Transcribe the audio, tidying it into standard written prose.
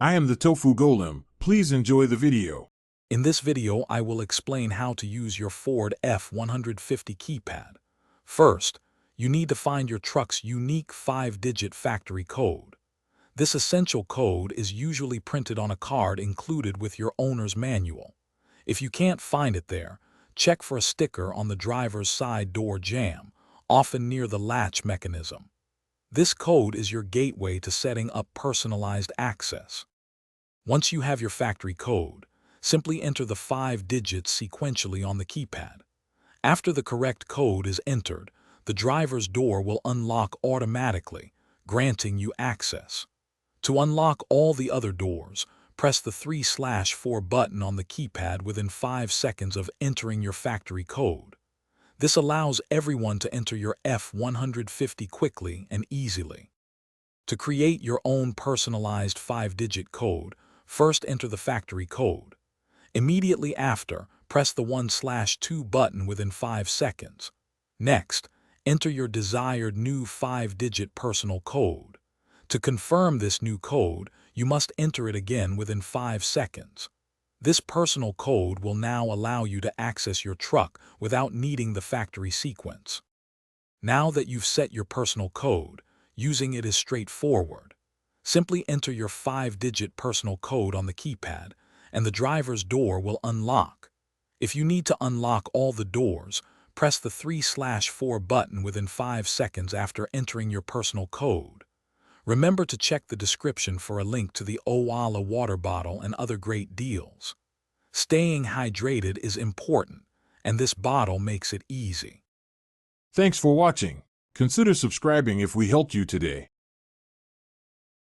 I am the Tofu Golem. Please enjoy the video. In this video, I will explain how to use your Ford F150 keypad. First, you need to find your truck's unique 5-digit factory code. This essential code is usually printed on a card included with your owner's manual. If you can't find it there, check for a sticker on the driver's side door jamb, often near the latch mechanism. This code is your gateway to setting up personalized access. Once you have your factory code, simply enter the 5 digits sequentially on the keypad. After the correct code is entered, the driver's door will unlock automatically, granting you access. To unlock all the other doors, press the 3/4 button on the keypad within 5 seconds of entering your factory code. This allows everyone to enter your F150 quickly and easily. To create your own personalized 5-digit code, first enter the factory code. Immediately after, press the 1/2 button within 5 seconds. Next, enter your desired new 5-digit personal code. To confirm this new code, you must enter it again within 5 seconds. This personal code will now allow you to access your truck without needing the factory sequence. Now that you've set your personal code, using it is straightforward. Simply enter your 5-digit personal code on the keypad, and the driver's door will unlock. If you need to unlock all the doors, press the 3/4 button within 5 seconds after entering your personal code. Remember to check the description for a link to the Owala water bottle and other great deals. Staying hydrated is important, and this bottle makes it easy. Thanks for watching. Consider subscribing if we helped you today.